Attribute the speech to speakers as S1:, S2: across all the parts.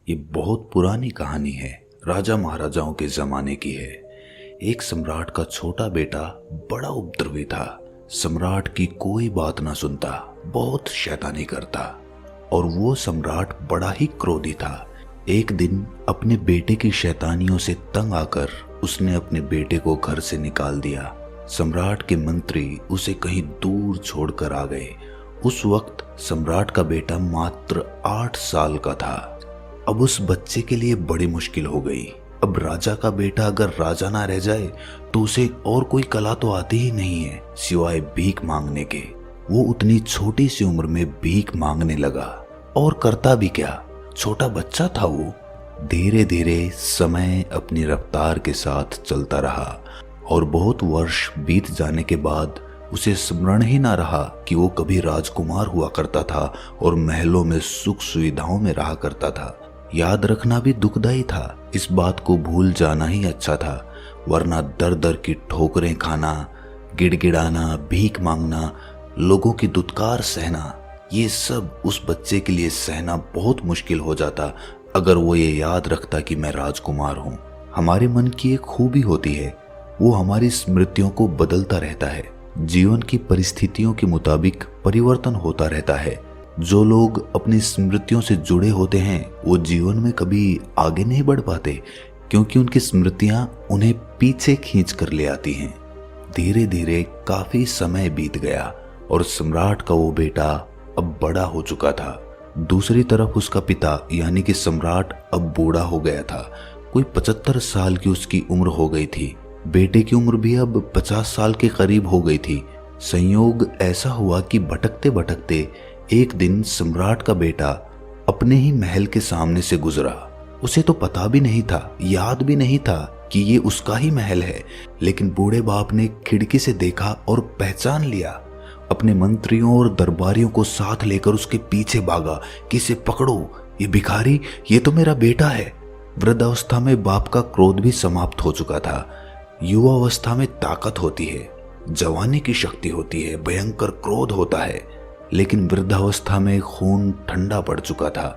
S1: ये बहुत पुरानी कहानी है। राजा महाराजाओं के जमाने की है। एक सम्राट का छोटा बेटा बड़ा उपद्रवी था। सम्राट की कोई बात ना सुनता, बहुत शैतानी करता और वो सम्राट बड़ा ही क्रोधी था। एक दिन अपने बेटे की शैतानियों से तंग आकर उसने अपने बेटे को घर से निकाल दिया। सम्राट के मंत्री उसे कहीं दूर छोड़कर आ गए। उस वक्त सम्राट का बेटा मात्र 8 साल का था। अब उस बच्चे के लिए बड़ी मुश्किल हो गई। अब राजा का बेटा अगर राजा ना रह जाए तो उसे और कोई कला तो आती ही नहीं है सिवाय भीख मांगने के। वो उतनी छोटी सी उम्र में भीख मांगने लगा और करता भी क्या, छोटा बच्चा था वो। धीरे धीरे समय अपनी रफ्तार के साथ चलता रहा और बहुत वर्ष बीत जाने के बाद उसे स्मरण ही ना रहा कि वो कभी राजकुमार हुआ करता था और महलों में सुख सुविधाओं में रहा करता था। याद रखना भी दुखदाई था, इस बात को भूल जाना ही अच्छा था, वरना दर दर की ठोकरें खाना, गिड़गिड़ाना, भीख मांगना, लोगों की दुत्कार सहना, ये सब उस बच्चे के लिए सहना बहुत मुश्किल हो जाता अगर वो ये याद रखता कि मैं राजकुमार हूँ। हमारे मन की एक खूबी होती है, वो हमारी स्मृतियों को बदलता रहता है। जीवन की परिस्थितियों के मुताबिक परिवर्तन होता रहता है। जो लोग अपनी स्मृतियों से जुड़े होते हैं वो जीवन में कभी आगे नहीं बढ़ पाते, क्योंकि उनकी स्मृतियां उन्हें पीछे खींच कर ले आती हैं। धीरे धीरे काफी समय बीत गया और सम्राट का वो बेटा अब बड़ा हो चुका था। दूसरी तरफ उसका पिता यानी कि सम्राट अब बूढ़ा हो गया था। कोई 75 साल की उसकी उम्र हो गई थी। बेटे की उम्र भी अब 50 साल के करीब हो गई थी। संयोग ऐसा हुआ कि भटकते भटकते एक दिन सम्राट का बेटा अपने ही महल के सामने से गुजरा। उसे तो पता भी नहीं था, याद भी नहीं था कि ये उसका ही महल है, लेकिन बूढ़े बाप ने खिड़की से देखा और पहचान लिया। अपने मंत्रियों और दरबारियों को साथ लेकर उसके पीछे भागा कि इसे पकड़ो, ये भिखारी, ये तो मेरा बेटा है। वृद्धावस्था में बाप का क्रोध भी समाप्त हो चुका था। युवावस्था में ताकत होती है, जवानी की शक्ति होती है, भयंकर क्रोध होता है, लेकिन वृद्धावस्था में खून ठंडा पड़ चुका था।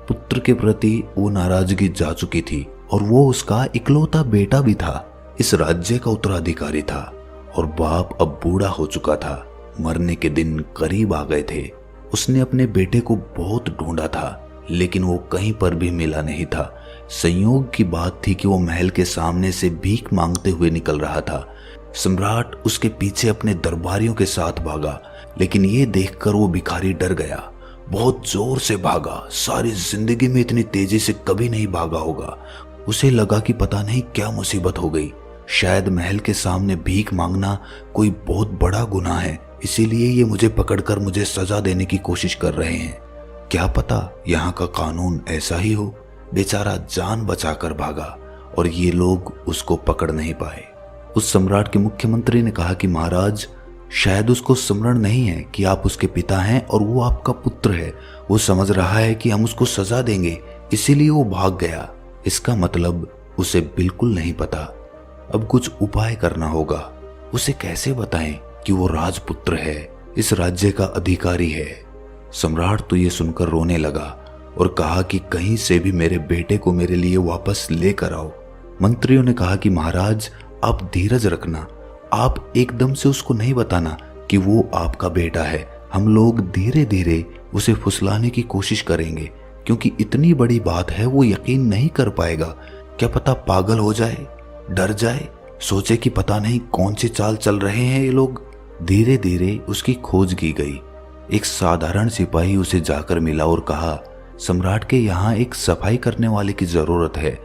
S1: पुत्र के प्रति वो नाराजगी जा चुकी थी और वो उसका इकलौता बेटा भी था, इस राज्य का उत्तराधिकारी था और बाप अब बूढ़ा हो चुका था। मरने के दिन करीब आ गए थे। उसने अपने बेटे को बहुत ढूंढा था, लेकिन वो कहीं पर भी मिला नहीं था। संयोग की बात थी कि वो महल के सामने से भीख मांगते हुए निकल रहा था। सम्राट उसके पीछे अपने दरबारियों के साथ भागा, लेकिन ये देखकर वो भिखारी डर गया। बहुत जोर से भागा, सारी जिंदगी में इतनी तेजी से कभी नहीं भागा होगा। उसे लगा कि पता नहीं क्या मुसीबत हो गई। शायद महल के सामने भीख मांगना कोई बहुत बड़ा गुनाह है, इसीलिए ये मुझे पकड़कर मुझे सजा देने की कोशिश कर रहे हैं। क्या पता यहाँ का कानून ऐसा ही हो। बेचारा जान बचाकर भागा और ये लोग उसको पकड़ नहीं पाए। उस सम्राट के मुख्यमंत्री ने कहा कि महाराज, शायद उसको स्मरण नहीं है कि आप उसके पिता हैं और वो आपका पुत्र है। वो समझ रहा है कि हम उसको सजा देंगे, इसीलिए वो भाग गया। इसका मतलब उसे बिल्कुल नहीं पता। अब कुछ उपाय करना होगा। उसे कैसे बताएं कि वो राजपुत्र है, इस राज्य का अधिकारी है। सम्राट तो ये सुनकर रोने लगा और कहा कि कहीं से भी मेरे बेटे को मेरे लिए वापस लेकर आओ। मंत्रियों ने कहा कि महाराज, आप धीरज रखना, आप एकदम से उसको नहीं बताना कि वो आपका बेटा है। हम लोग धीरे धीरे उसे फुसलाने की कोशिश करेंगे, क्योंकि इतनी बड़ी बात है, वो यकीन नहीं कर पाएगा। क्या पता पागल हो जाए, डर जाए, सोचे कि पता नहीं कौन सी चाल चल रहे हैं ये लोग। धीरे धीरे उसकी खोज की गई। एक साधारण सिपाही उसे जाकर मिला और कहा, सम्राट के यहाँ एक सफाई करने वाले की जरूरत है।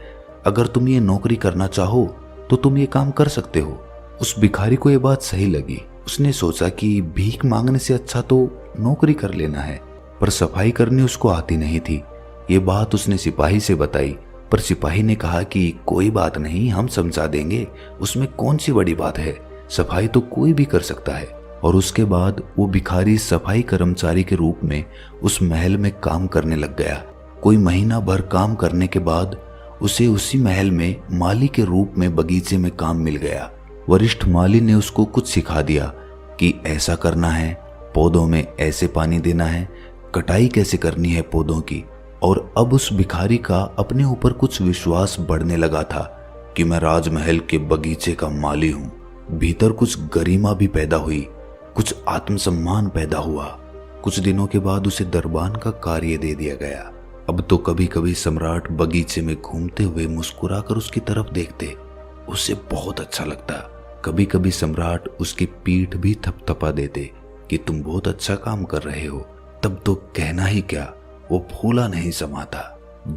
S1: अगर तुम ये नौकरी करना चाहो तो तुम ये काम कर सकते हो। उस भिखारी को ये बात सही लगी। उसने सोचा कि भीख मांगने से अच्छा तो नौकरी कर लेना है, पर सफाई करनी उसको आती नहीं थी। ये बात उसने सिपाही से बताई, पर सिपाही ने कहा कि कोई बात नहीं, हम समझा देंगे, उसमें कौन सी बड़ी बात है, सफाई तो कोई भी कर सकता है। और उसके बाद वो भिखारी सफाई कर्मचारी के रूप में उस महल में काम करने लग गया। कोई महीना भर काम करने के बाद उसे उसी महल में माली के रूप में बगीचे में काम मिल गया। वरिष्ठ माली ने उसको कुछ सिखा दिया कि ऐसा करना है, पौधों में ऐसे पानी देना है, कटाई कैसे करनी है पौधों की, और अब उस भिखारी का अपने ऊपर कुछ विश्वास बढ़ने लगा था कि मैं राजमहल के बगीचे का माली हूं। भीतर कुछ गरिमा भी पैदा हुई, कुछ आत्मसम्मान पैदा हुआ। कुछ दिनों के बाद उसे दरबान का कार्य दे दिया गया। अब तो कभी कभी सम्राट बगीचे में घूमते हुए मुस्कुराकर उसकी तरफ देखते, उसे बहुत अच्छा लगता। कभी कभी सम्राट उसकी पीठ भी थपथपा देते कि तुम बहुत अच्छा काम कर रहे हो। तब तो कहना ही क्या, वो फूला नहीं समाता।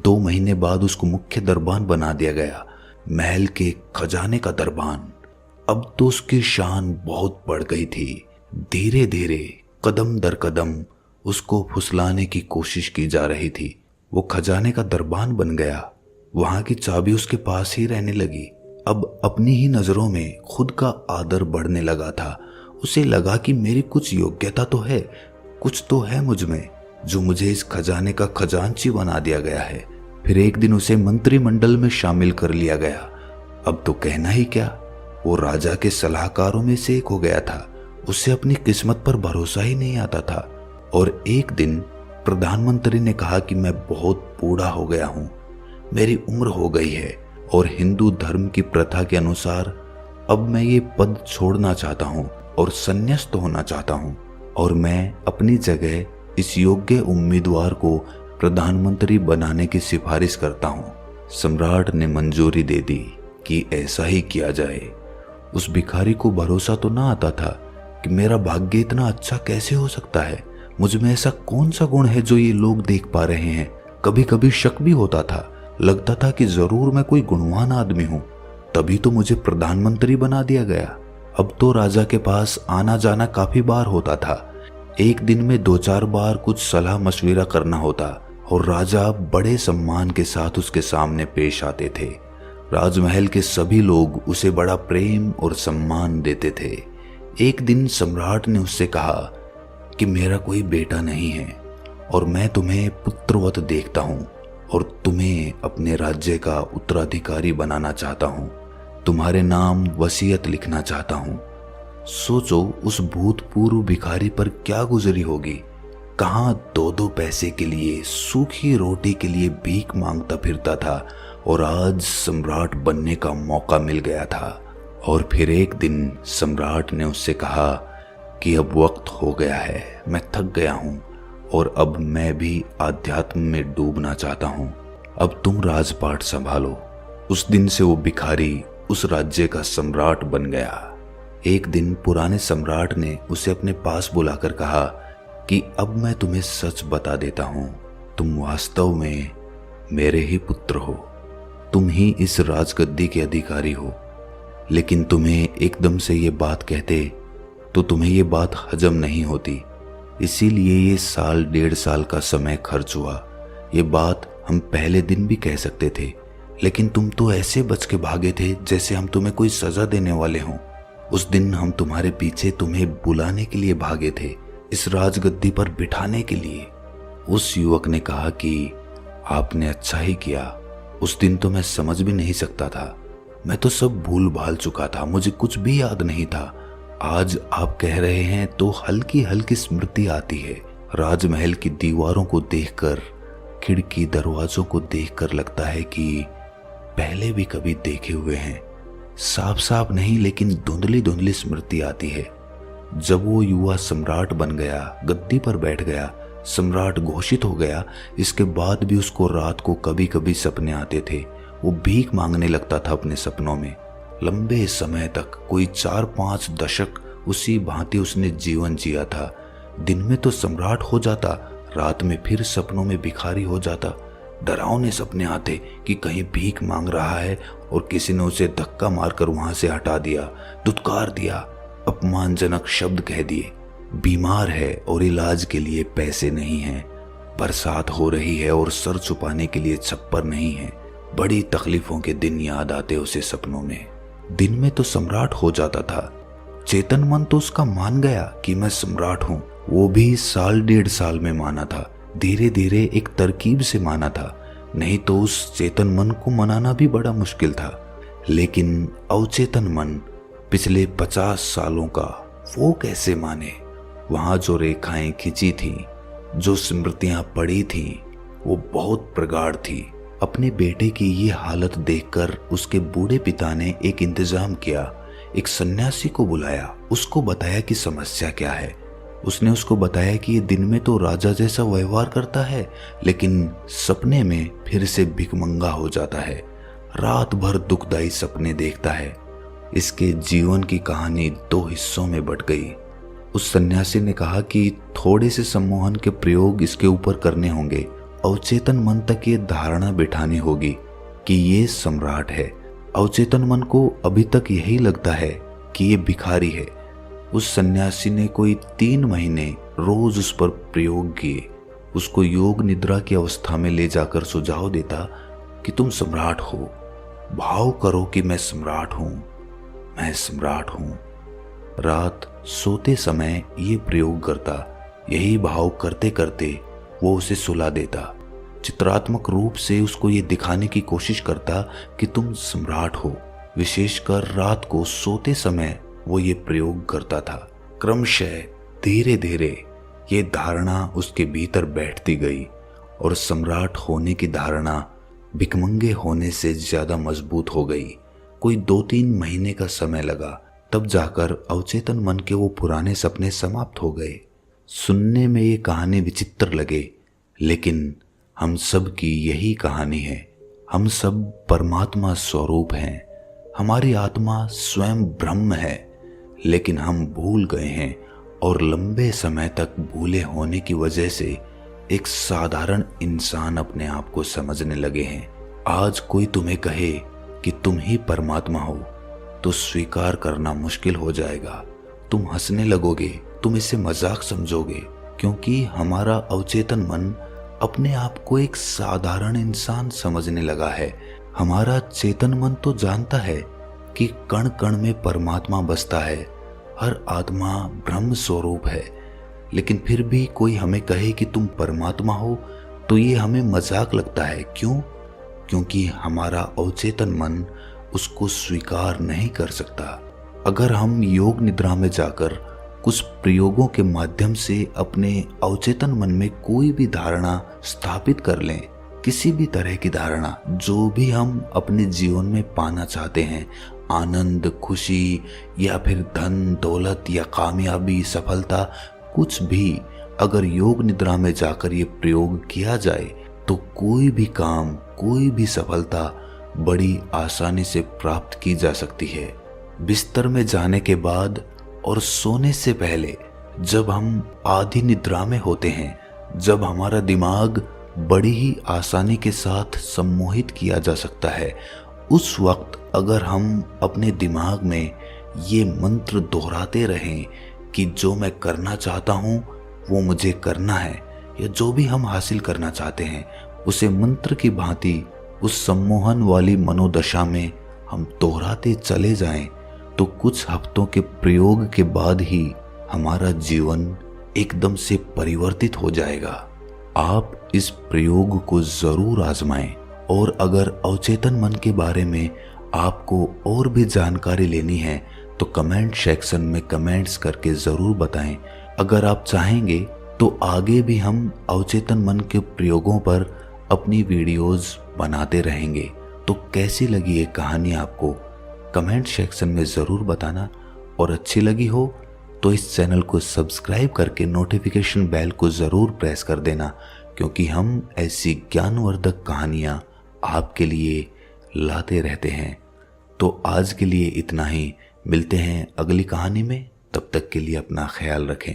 S1: 2 महीने बाद उसको मुख्य दरबान बना दिया गया, महल के खजाने का दरबान। अब तो उसकी शान बहुत बढ़ गई थी। धीरे धीरे कदम दर कदम उसको फुसलाने की कोशिश की जा रही थी। वो खजाने का दरबान बन गया, वहां की चाबी उसके पास ही रहने लगी। अब अपनी ही नजरों में खुद का आदर बढ़ने लगा था। उसे लगा कि मेरी कुछ योग्यता तो है, कुछ तो है मुझ में, जो मुझे इस खजाने का खजांची बना दिया गया है। फिर एक दिन उसे मंत्रिमंडल में शामिल कर लिया गया। अब तो कहना ही क्या, वो राजा के सलाहकारों में से एक हो गया था। उसे अपनी किस्मत पर भरोसा ही नहीं आता था। और एक दिन प्रधानमंत्री ने कहा कि मैं बहुत बूढ़ा हो गया हूँ, मेरी उम्र हो गई है और हिंदू धर्म की प्रथा के अनुसार अब मैं ये पद छोड़ना चाहता हूँ और संन्यास्त होना चाहता हूँ, और मैं अपनी जगह इस योग्य उम्मीदवार को प्रधानमंत्री बनाने की सिफारिश करता हूँ। सम्राट ने मंजूरी दे दी कि ऐसा ही किया जाए। उस भिखारी को भरोसा तो ना आता था कि मेरा भाग्य इतना अच्छा कैसे हो सकता है, मुझ में ऐसा कौन सा गुण है जो ये लोग देख पा रहे हैं। कभी कभी शक भी होता था, लगता था कि जरूर मैं कोई गुणवान आदमी हूँ, तभी तो मुझे प्रधानमंत्री बना दिया गया। अब तो राजा के पास आना जाना काफी बार होता था। एक दिन में 2-4 बार कुछ सलाह मशविरा करना होता और राजा बड़े सम्मान के साथ उसके सामने पेश आते थे। राजमहल के सभी लोग उसे बड़ा प्रेम और सम्मान देते थे। एक दिन सम्राट ने उससे कहा कि मेरा कोई बेटा नहीं है और मैं तुम्हें पुत्रवत देखता हूँ और तुम्हें अपने राज्य का उत्तराधिकारी बनाना चाहता हूँ। तुम्हारे नाम वसीयत लिखना चाहता हूँ। सोचो उस भूतपूर्व भिखारी पर क्या गुजरी होगी। कहाँ 2-2 पैसे के लिए, सूखी रोटी के लिए भीख मांगता फिरता था और आज सम्राट बनने का मौका मिल गया था। और फिर एक दिन सम्राट ने उससे कहा कि अब वक्त हो गया है, मैं थक गया हूँ और अब मैं भी आध्यात्म में डूबना चाहता हूँ। अब तुम राजपाट संभालो। उस दिन से वो भिखारी उस राज्य का सम्राट बन गया। एक दिन पुराने सम्राट ने उसे अपने पास बुलाकर कहा कि अब मैं तुम्हें सच बता देता हूँ, तुम वास्तव में मेरे ही पुत्र हो, तुम ही इस राजगद्दी के अधिकारी हो। लेकिन तुम्हें एकदम से ये बात कहते तो तुम्हें ये बात हजम नहीं होती, इसीलिए ये 1.5 साल का समय खर्च हुआ। ये बात हम पहले दिन भी कह सकते थे, लेकिन तुम तो ऐसे बच के भागे थे जैसे हम तुम्हें कोई सजा देने वाले हों। उस दिन हम तुम्हारे पीछे तुम्हें बुलाने के लिए भागे थे, इस राजगद्दी पर बिठाने के लिए। उस युवक ने कहा कि आपने अच्छा ही किया। उस दिन तो मैं समझ भी नहीं सकता था, मैं तो सब भूल भाल चुका था, मुझे कुछ भी याद नहीं था। आज आप कह रहे हैं तो हल्की हल्की स्मृति आती है। राजमहल की दीवारों को देखकर, खिड़की दरवाजों को देखकर लगता है कि पहले भी कभी देखे हुए हैं। साफ साफ नहीं लेकिन धुंधली धुंधली स्मृति आती है। जब वो युवा सम्राट बन गया, गद्दी पर बैठ गया, सम्राट घोषित हो गया, इसके बाद भी उसको रात को कभी कभी सपने आते थे। वो भीख मांगने लगता था अपने सपनों में। लंबे समय तक, कोई 4-5 दशक उसी भांति उसने जीवन जिया था। दिन में तो सम्राट हो जाता, रात में फिर सपनों में भिखारी हो जाता। डरावने सपने आते कि कहीं भीख मांग रहा है और किसी ने उसे धक्का मारकर वहां से हटा दिया, दुत्कार दिया, अपमानजनक शब्द कह दिए। बीमार है और इलाज के लिए पैसे नहीं हैं, बरसात हो रही है और सर छुपाने के लिए छप्पर नहीं है। बड़ी तकलीफों के दिन याद आते उसे सपनों में। दिन में तो सम्राट हो जाता था। चेतन मन तो उसका मान गया कि मैं सम्राट हूँ। वो भी 1.5 साल में माना था, धीरे धीरे एक तरकीब से माना था, नहीं तो उस चेतन मन को मनाना भी बड़ा मुश्किल था। लेकिन अवचेतन मन पिछले 50 सालों का, वो कैसे माने? वहां जो रेखाएं खिंची थीं, जो स्मृतियां पड़ी थीं, वो बहुत प्रगाढ़ थी। अपने बेटे की ये हालत देखकर उसके बूढ़े पिता ने एक इंतजाम किया। एक सन्यासी को बुलाया, उसको बताया कि समस्या क्या है। उसने उसको बताया कि ये दिन में तो राजा जैसा व्यवहार करता है, लेकिन सपने में फिर से भिखमंगा हो जाता है, रात भर दुखदाई सपने देखता है। इसके जीवन की कहानी 2 हिस्सों में बट गई। उस सन्यासी ने कहा कि थोड़े से सम्मोहन के प्रयोग इसके ऊपर करने होंगे। अवचेतन मन तक ये धारणा बिठानी होगी कि ये सम्राट है। अवचेतन मन को अभी तक यही लगता है कि ये भिखारी है। उस सन्यासी ने कोई 3 महीने रोज उस पर प्रयोग किए। उसको योग निद्रा की अवस्था में ले जाकर सुझाव देता कि तुम सम्राट हो, भाव करो कि मैं सम्राट हूं, मैं सम्राट हूं। रात सोते समय ये प्रयोग करता। यही भाव करते करते वो उसे सुला देता। चित्रात्मक रूप से उसको ये दिखाने की कोशिश करता कि तुम सम्राट हो। विशेषकर रात को सोते समय वो ये प्रयोग करता था। क्रमशः धीरे धीरे ये धारणा उसके भीतर बैठती गई और सम्राट होने की धारणा भिखमंगे होने से ज्यादा मजबूत हो गई। कोई 2-3 महीने का समय लगा, तब जाकर अवचेतन मन के वो पुराने सपने समाप्त हो गए। सुनने में ये कहानी विचित्र लगे, लेकिन हम सब की यही कहानी है। हम सब परमात्मा स्वरूप हैं। हमारी आत्मा स्वयं ब्रह्म है, लेकिन हम भूल गए हैं और लंबे समय तक भूले होने की वजह से एक साधारण इंसान अपने आप को समझने लगे हैं। आज कोई तुम्हें कहे कि तुम ही परमात्मा हो तो स्वीकार करना मुश्किल हो जाएगा। तुम हंसने लगोगे, तुम इसे मजाक समझोगे, क्योंकि हमारा अवचेतन मन अपने आप को एक साधारण इंसान समझने लगा है। हमारा चेतन मन तो जानता है कि कण कण में परमात्मा बसता है, हर आत्मा ब्रह्म स्वरूप है, लेकिन फिर भी कोई हमें कहे कि तुम परमात्मा हो तो ये हमें मजाक लगता है। क्यों? क्योंकि हमारा अवचेतन मन उसको स्वीकार नहीं कर सकता। अगर हम योग निद्रा में जाकर कुछ प्रयोगों के माध्यम से अपने अवचेतन मन में कोई भी धारणा स्थापित कर लें, किसी भी तरह की धारणा, जो भी हम अपने जीवन में पाना चाहते हैं, आनंद, खुशी या फिर धन दौलत या कामयाबी, सफलता, कुछ भी, अगर योग निद्रा में जाकर ये प्रयोग किया जाए तो कोई भी काम, कोई भी सफलता बड़ी आसानी से प्राप्त की जा सकती है। बिस्तर में जाने के बाद और सोने से पहले, जब हम आधी निद्रा में होते हैं, जब हमारा दिमाग बड़ी ही आसानी के साथ सम्मोहित किया जा सकता है, उस वक्त अगर हम अपने दिमाग में ये मंत्र दोहराते रहें कि जो मैं करना चाहता हूँ वो मुझे करना है, या जो भी हम हासिल करना चाहते हैं उसे मंत्र की भांति उस सम्मोहन वाली मनोदशा में हम दोहराते चले जाएं, तो कुछ हफ्तों के प्रयोग के बाद ही हमारा जीवन एकदम से परिवर्तित हो जाएगा। आप इस प्रयोग को जरूर आजमाएं, और अगर अवचेतन मन के बारे में आपको और भी जानकारी लेनी है तो कमेंट सेक्शन में कमेंट्स करके जरूर बताएं। अगर आप चाहेंगे तो आगे भी हम अवचेतन मन के प्रयोगों पर अपनी वीडियोस बनाते रहेंगे। तो कैसी लगी ये कहानी आपको कमेंट सेक्शन में ज़रूर बताना, और अच्छी लगी हो तो इस चैनल को सब्सक्राइब करके नोटिफिकेशन बेल को ज़रूर प्रेस कर देना, क्योंकि हम ऐसी ज्ञानवर्धक कहानियाँ आपके लिए लाते रहते हैं। तो आज के लिए इतना ही, मिलते हैं अगली कहानी में। तब तक के लिए अपना ख्याल रखें।